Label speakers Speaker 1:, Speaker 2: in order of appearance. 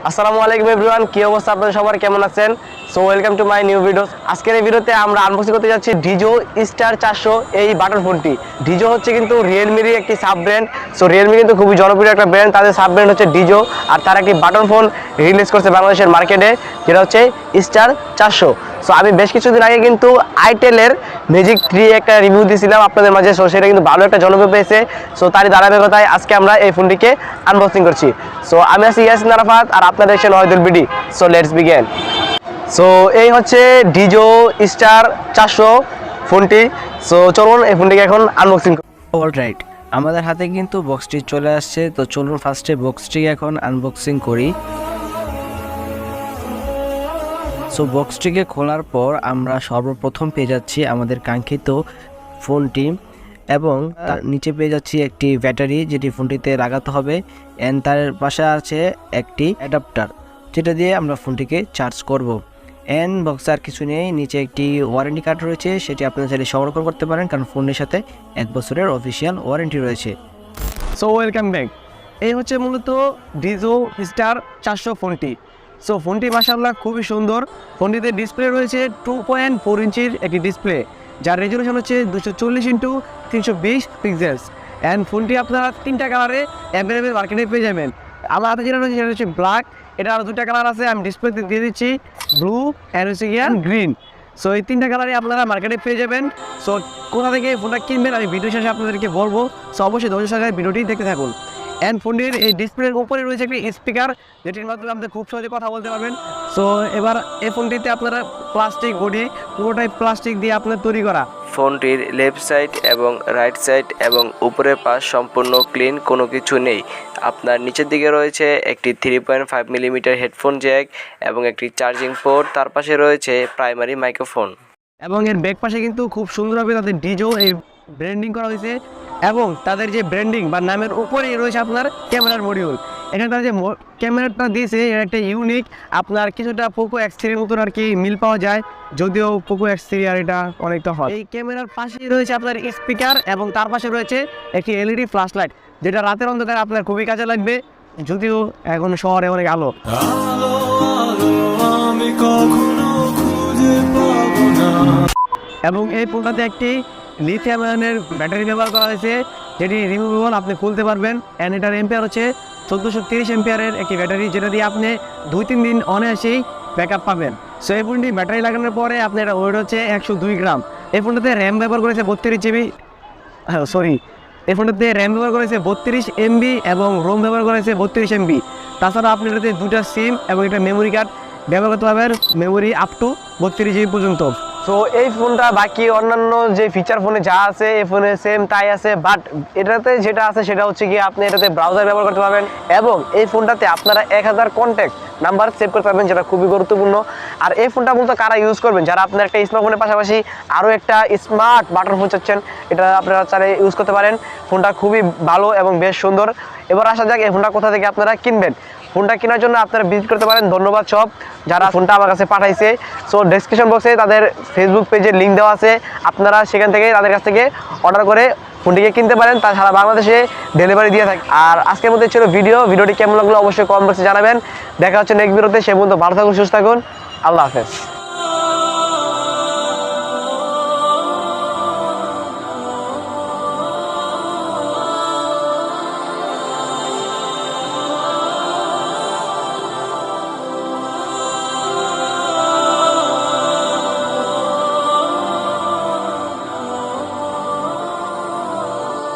Speaker 1: আসসালামু আলাইকুম এভরিওয়ান, কি অবস্থা আপনাদের সবার, কেমন আছেন? So welcome to my new video. আজকের এই ভিডিওতে আমরা আনবক্সিং করতে যাচ্ছি ডিজো স্টার 400 এই বাটন ফোনটি। ডিজো হচ্ছে কিন্তু রিয়েলমির একটি সাব ব্র্যান্ড। সো রিয়েলমি কিন্তু খুবই জনপ্রিয় একটা ব্র্যান্ড, তাদের সাব ব্র্যান্ড হচ্ছে ডিজো, আর তারা একটি বাটন ফোন রিলিজ করছে বাংলাদেশের মার্কেটে, যেটা হচ্ছে স্টার 400। সো আমি বেশ কিছুদিন আগে কিন্তু আইটেলের ম্যাজিক 3 একটা রিভিউ দিয়েছিলাম আপনাদের মাঝে। সো সেটা কিন্তু ভালো একটা জনপ্রিয় পেয়েছে। সো তারই ধারাবাহিকতায় আজকে আমরা এই ফোনটিকে আনবক্সিং করছি। সো আমি আছি ইয়াসিন আরাফাত, আর আপনারা দেখছেন Ahedul BD. So let's begin. So এই হচ্ছে ডিজো স্টার 400 ফোনটি। সো চলুন এই ফোনটিকে এখন আনবক্সিং করি।
Speaker 2: অলরাইট, আমাদের হাতে কিন্তু বক্সটি চলে আসছে। তো চলুন ফার্স্টে বক্সটি এখন আনবক্সিং করি। সো বক্সটিকে খোলার পর আমরা সর্বপ্রথম পেয়ে যাচ্ছি আমাদের কাঙ্ক্ষিত ফোনটি, এবং তার নিচে পেয়ে যাচ্ছি একটি ব্যাটারি যেটি ফোনটিতে লাগাতে হবে, অ্যান্ড তার পাশে আছে একটি অ্যাডাপ্টার যেটা দিয়ে আমরা ফোনটিকে চার্জ করব। অ্যান্ড বক্সে আর কিছু নেই, নিচে একটি ওয়ারেন্টি কার্ড রয়েছে, সেটি আপনারা চাইলে সংরক্ষণ করতে পারেন কারণ ফোনের সাথে 1 বছরের অফিসিয়াল ওয়ারেন্টি রয়েছে।
Speaker 1: So welcome back. এই হচ্ছে মূলত ডিজো স্টার 400 ফোনটি। সো ফোনটি মাশাআল্লাহ খুবই সুন্দর। ফোনটিতে ডিসপ্লে রয়েছে 2.4 ইঞ্চির একটি ডিসপ্লে, যার রেজলিউশন হচ্ছে 240x320 পিক্সেলস। অ্যান্ড ফোনটি আপনারা 3টা কালারে অ্যাভেলেবেল মার্কেটে পেয়ে যাবেন। আমার হাতে যেটা রয়েছে সেটা হচ্ছে ব্ল্যাক, এটা আরও 2টা কালার আছে, আমি ডিসপ্লেতে দিয়ে দিচ্ছি ব্লু অ্যান্ড হচ্ছে গিয়া গ্রিন। সো এই 3টা কালারই আপনারা মার্কেটে পেয়ে যাবেন। সো কোথা থেকে ফোনটা কিনবেন আমি ভিডিও শেষে আপনাদেরকে বলবো। সো অবশ্যই ধৈর্য সহকারে ভিডিওটি দেখতে থাকুন। অ্যান্ড ফোনটির এই ডিসপ্লের উপরে রয়েছে একটি স্পিকার, যেটির মাধ্যমে আপনি খুব সহজে কথা বলতে পারবেন। সো এবার এই ফোনটিতে আপনারা প্লাস্টিক বডি, পুরোটাই প্লাস্টিক দিয়ে আপনার তৈরি করা।
Speaker 2: ফোনটির লেফট সাইড এবং রাইট সাইড এবং উপরের পাশ সম্পূর্ণ ক্লিন, কোনো কিছু নেই। আপনার নিচের দিকে রয়েছে একটি 3.5 মিলিমিটার হেডফোন জ্যাক এবং একটি চার্জিং পোর্ট, তার পাশে রয়েছে প্রাইমারি মাইক্রোফোন।
Speaker 1: এবং এর ব্যাক পাশে কিন্তু খুব সুন্দরভাবে তাদের ডিজো এই ব্র্যান্ডিং করা হয়েছে, এবং তাদের যে ব্র্যান্ডিং বা নামের উপরেই রয়েছে আপনার ক্যামেরার মডিউল। এখানে তারা যে ক্যামেরাটা দিয়েছে এর একটা ইউনিক, আপনার কিছুটা পোকো X3 মতন আর কি মিল পাওয়া যায়, যদিও পোকো X3 আর এটা অনেকটা হয়। এই ক্যামেরার পাশেই রয়েছে আপনার স্পিকার, এবং তার পাশে রয়েছে একটি এলইডি ফ্ল্যাশ লাইট, যেটা রাতের অন্ধকারে আপনার খুবই কাজে লাগবে, যদিও এখন শহরে অনেক আলো। এবং এই ফোনটাতে একটি লিথিয়াম আয়নের ব্যাটারি ব্যবহার করা হয়েছে, যেটি রিমুভেবল, আপনি খুলতে পারবেন। অ্যান্ড এটার এম্পিয়ার হচ্ছে 1430 এম্পিয়ারের একটি ব্যাটারি, যেটা দিয়ে আপনি 2-3 দিন অনায়াসেই ব্যাকআপ পাবেন। সো এই ফোনটি ব্যাটারি লাগানোর পরে আপনার এটা ওয়েট হচ্ছে 102 গ্রাম। এই ফোনটাতে র্যাম ব্যবহার করেছে 32 জিবি, এই ফোনটাতে র্যাম ব্যবহার করেছে 32 MB এবং রোম ব্যবহার করেছে 32 MB। তাছাড়া আপনি এটাতে 2টা সিম এবং একটা মেমোরি কার্ড ব্যবহার করতে পারবেন, মেমোরি আপ টু 32 জিবি পর্যন্ত। সো এই ফোনটা বাকি অন্যান্য যে ফিচার ফোনে যা আছে এই ফোনে সেম তাই আছে, বাট এটাতে যেটা আছে সেটা হচ্ছে কি আপনি এটাতে ব্রাউজার ব্যবহার করতে পারবেন, এবং এই ফোনটাতে আপনারা 1000 কন্ট্যাক্ট নাম্বার সেভ করতে পারবেন, যেটা খুবই গুরুত্বপূর্ণ। আর এই ফোনটা মূলত কারা ইউজ করবেন, যারা আপনার একটা স্মার্টফোনের পাশাপাশি আরও একটা স্মার্ট বাটন ফোন চাচ্ছেন, এটা আপনারা চাইলে ইউজ করতে পারেন। ফোনটা খুবই ভালো এবং বেশ সুন্দর। এবার আসা যাক এই ফোনটা কোথা থেকে আপনারা কিনবেন। ফোনটা কেনার জন্য আপনারা ভিজিট করতে পারেন ধন্যবাদ শপ, যারা ফোনটা আমার কাছে পাঠাইছে। সো ডেসক্রিপশন বক্সে তাদের ফেসবুক পেজের লিঙ্ক দেওয়া আছে, আপনারা সেখান থেকে তাদের কাছ থেকে অর্ডার করে ফোনটিকে কিনতে পারেন। তাছাড়া বাংলাদেশে ডেলিভারি দিয়ে থাকে। আর আজকের মধ্যে ছিল ভিডিওটি কেমন লাগলো অবশ্যই কমেন্ট বক্সে জানাবেন। দেখা হচ্ছে নেক্সট ভিডিওতে, সে পর্যন্ত ভালো থাকুন, সুস্থ থাকুন, আল্লাহ হাফেজ।